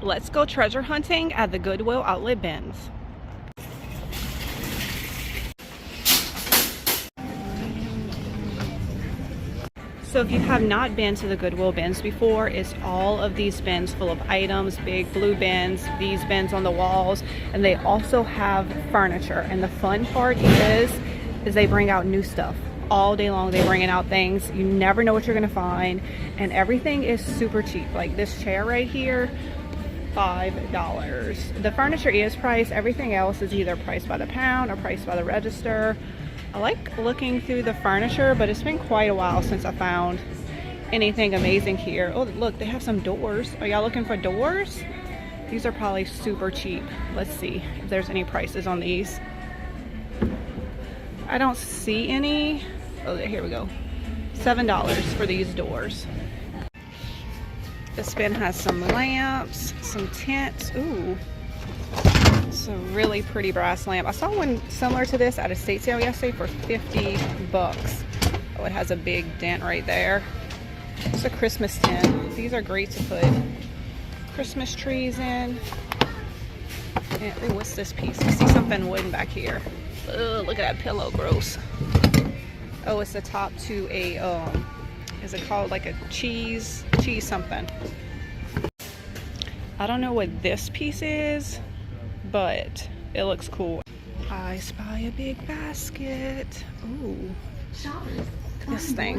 Let's go treasure hunting at the Goodwill outlet bins. So if you have not been to the Goodwill bins before, it's all of these bins full of items, big blue bins, these bins on the walls, and they also have furniture. And the fun part is they bring out new stuff. All day long they're bringing out things. You never know what you're gonna find, and everything is super cheap. Like this chair right here, $5. The furniture is priced. Everything else is either priced by the pound or priced by the register. I like looking through the furniture, but it's been quite a while since I found anything amazing here. Oh, look, they have some doors. Are y'all looking for doors? These are probably super cheap. Let's see if there's any prices on these. I don't see any. Oh, here we go. $7 for these doors. This bin has some lamps, some tents. Ooh. It's a really pretty brass lamp. I saw one similar to this at a estate sale yesterday for 50 bucks. Oh, it has a big dent right there. It's a Christmas tent. These are great to put Christmas trees in. And, ooh, what's this piece? I see something wooden back here. Ugh, look at that pillow, gross. Oh, it's the top to a, is it called like a cheese something? I don't know what this piece is, but it looks cool. I spy a big basket. Ooh, look at this thing.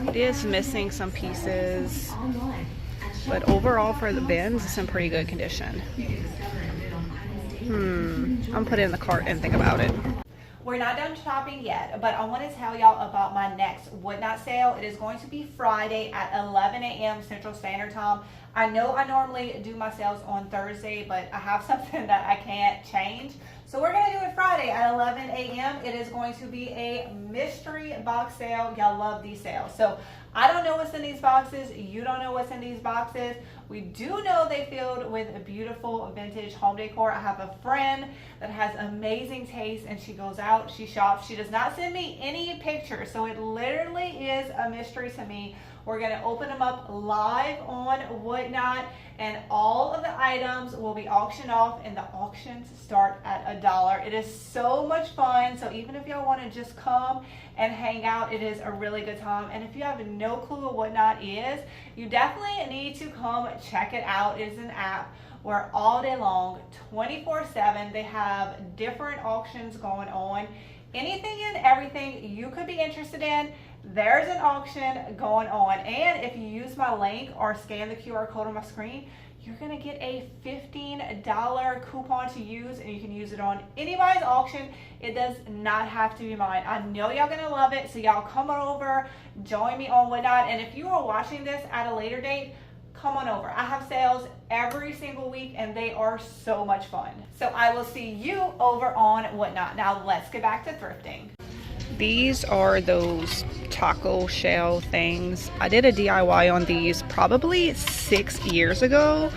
It is missing some pieces, but overall for the bins, it's in pretty good condition. I'm gonna put it in the cart and think about it. We're not done shopping yet, but I want to tell y'all about my next Whatnot sale. It is going to be Friday at 11 a.m. Central Standard Time. I know I normally do my sales on Thursday, but I have something that I can't change. So we're going to do it Friday at 11 a.m. It is going to be a mystery box sale. Y'all love these sales. So I don't know what's in these boxes. You don't know what's in these boxes. We do know they filled with a beautiful vintage home decor. I have a friend that has amazing taste, and she goes out, she shops. She does not send me any pictures, so it literally is a mystery to me. We're gonna open them up live on Whatnot, and all of the items will be auctioned off, and the auctions start at $1. It is so much fun. So even if y'all wanna just come and hang out, it is a really good time. And if you have no clue what Whatnot is, you definitely need to come check it out. It is an app where all day long, 24/7, they have different auctions going on. Anything and everything you could be interested in, there's an auction going on. And if you use my link or scan the QR code on my screen, you're gonna get a $15 coupon to use, and you can use it on anybody's auction. It does not have to be mine. I know y'all gonna love it, so y'all come on over, join me on Whatnot. And if you are watching this at a later date, come on over. I have sales every single week, and they are so much fun. So I will see you over on Whatnot. Now let's get back to thrifting. These are those taco shell things. I did a DIY on these probably 6 years ago,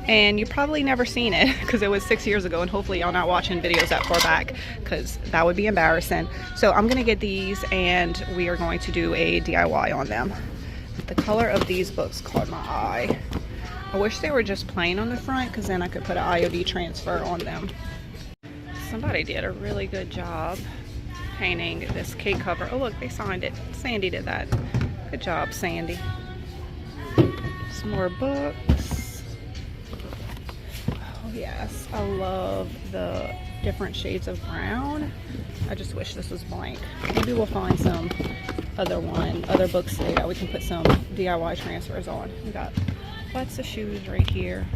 and you probably never seen it because it was 6 years ago, and hopefully y'all not watching videos that far back because that would be embarrassing. So I'm gonna get these, and we are going to do a DIY on them. The color of these books caught my eye. I wish they were just plain on the front, because then I could put an IOD transfer on them. Somebody did a really good job painting this cake cover. Oh look, they signed it. Sandy did that. Good job, Sandy. Some more books. Oh yes, I love the different shades of brown. I just wish this was blank. Maybe we'll find some other books today that we can put some DIY transfers on. We got lots of shoes right here.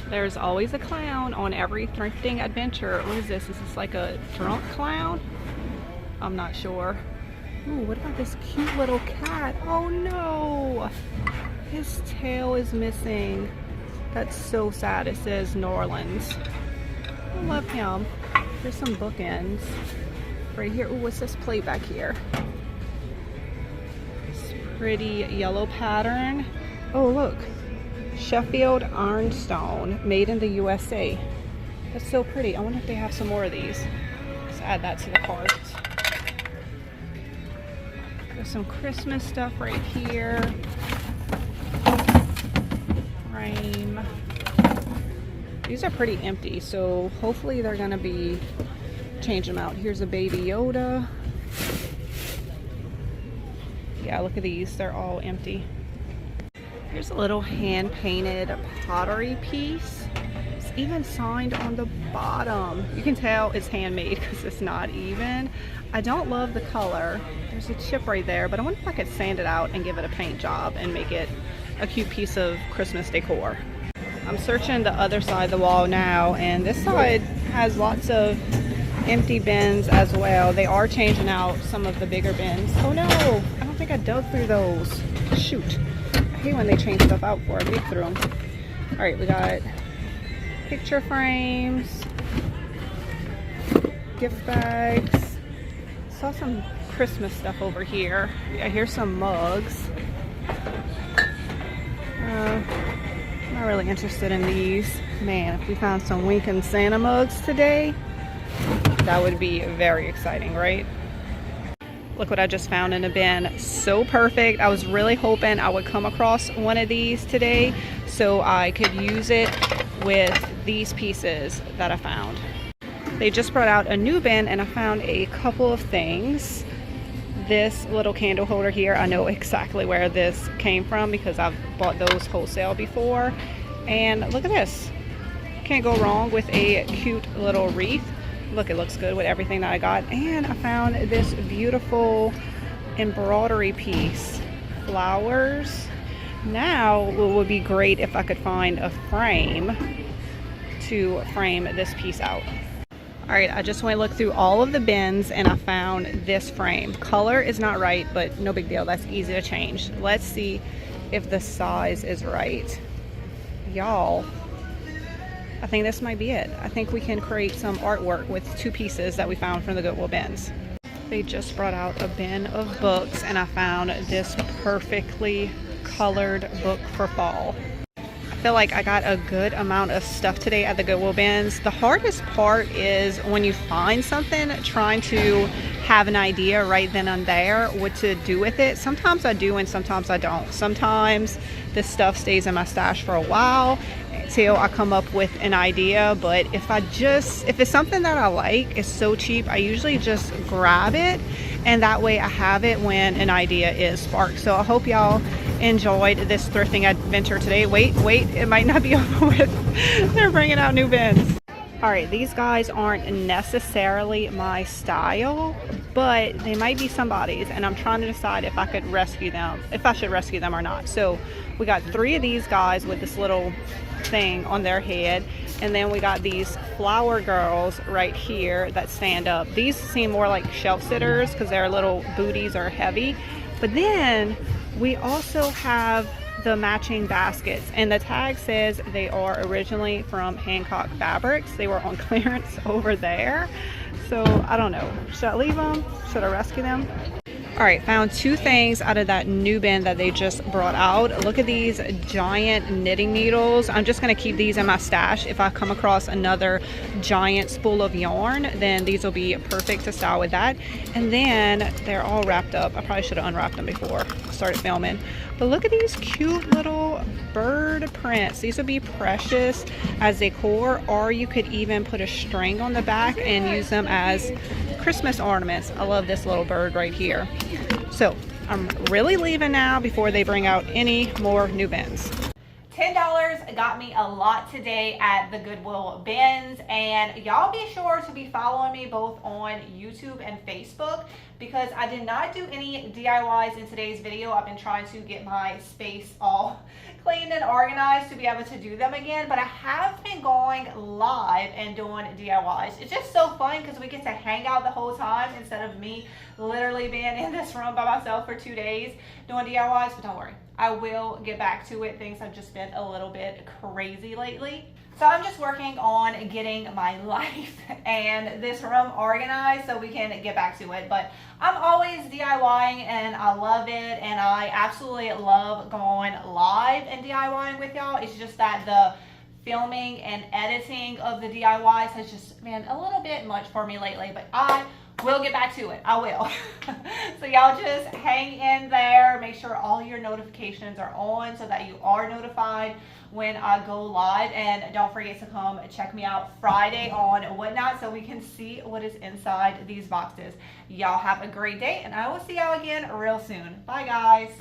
There's always a clown on every thrifting adventure. What is this? Is this like a drunk clown? I'm not sure. Ooh, what about this cute little cat? Oh no! His tail is missing. That's so sad. It says New Orleans. I love him. There's some bookends right here. Ooh, what's this plate back here? This pretty yellow pattern. Oh look, Sheffield Ironstone, made in the USA. That's so pretty. I wonder if they have some more of these. Let's add that to the cart. There's some Christmas stuff right here. Frame. These are pretty empty, so hopefully they're gonna be changing them out. Here's a baby Yoda. Yeah, look at these, they're all empty. Here's a little hand-painted pottery piece. It's even signed on the bottom. You can tell it's handmade because it's not even. I don't love the color. There's a chip right there, but I wonder if I could sand it out and give it a paint job and make it a cute piece of Christmas decor. I'm searching the other side of the wall now, and this side has lots of empty bins as well. They are changing out some of the bigger bins. Oh no, I don't think I dug through those. Shoot. I hate when they change stuff out before I dig through them. All right, we got picture frames, gift bags. Saw some Christmas stuff over here. Yeah, here's some mugs. Not really interested in these. Man, if we found some Winkin' Santa mugs today, that would be very exciting, right? Look what I just found in a bin. So perfect. I was really hoping I would come across one of these today so I could use it with these pieces that I found. They just brought out a new bin and I found a couple of things. This little candle holder here, I know exactly where this came from because I've bought those wholesale before. And look at this. Can't go wrong with a cute little wreath. Look, it looks good with everything that I got. And I found this beautiful embroidery piece. Flowers. Now it would be great if I could find a frame to frame this piece out. All right, I just want to look through all of the bins and I found this frame. Color is not right, but no big deal. That's easy to change. Let's see if the size is right. Y'all, I think this might be it. I think we can create some artwork with two pieces that we found from the Goodwill bins. They just brought out a bin of books and I found this perfectly colored book for fall. I feel like I got a good amount of stuff today at the Goodwill bins. The hardest part is when you find something, trying to have an idea right then and there what to do with it. Sometimes I do and sometimes I don't. Sometimes this stuff stays in my stash for a while until I come up with an idea, but if it's something that I like, it's so cheap, I usually just grab it and that way I have it when an idea is sparked. So I hope y'all enjoyed this thrifting adventure today. Wait, it might not be over with. They're bringing out new bins. All right, these guys aren't necessarily my style, but they might be somebody's, and I'm trying to decide if I could rescue them, if I should rescue them or not. So we got 3 of these guys with this little thing on their head, and then we got these flower girls right here that stand up. These seem more like shelf sitters because their little booties are heavy. But then we also have the matching baskets, and the tag says they are originally from Hancock Fabrics. They were on clearance over there. So I don't know, should I leave them? Should I rescue them? All right, found 2 things out of that new bin that they just brought out. Look at these giant knitting needles. I'm just gonna keep these in my stash. If I come across another giant spool of yarn, then these will be perfect to style with that. And then they're all wrapped up. I probably should have unwrapped them before I started filming. But look at these cute little bird prints. These would be precious as decor, or you could even put a string on the back and use them as Christmas ornaments. I love this little bird right here. So I'm really leaving now before they bring out any more new bins. $10 got me a lot today at the Goodwill bins, and y'all be sure to be following me both on YouTube and Facebook because I did not do any DIYs in today's video. I've been trying to get my space all cleaned and organized to be able to do them again, but I have been going live and doing DIYs. It's just so fun because we get to hang out the whole time instead of me literally being in this room by myself for 2 days doing DIYs. But don't worry, I will get back to it. Things have just been a little bit crazy lately. So I'm just working on getting my life and this room organized so we can get back to it. But I'm always DIYing and I love it, and I absolutely love going live and DIYing with y'all. It's just that the filming and editing of the DIYs has just been a little bit much for me lately, but I We'll get back to it. I will. So y'all just hang in there. Make sure all your notifications are on so that you are notified when I go live. And don't forget to come check me out Friday on Whatnot so we can see what is inside these boxes. Y'all have a great day, and I will see y'all again real soon. Bye, guys.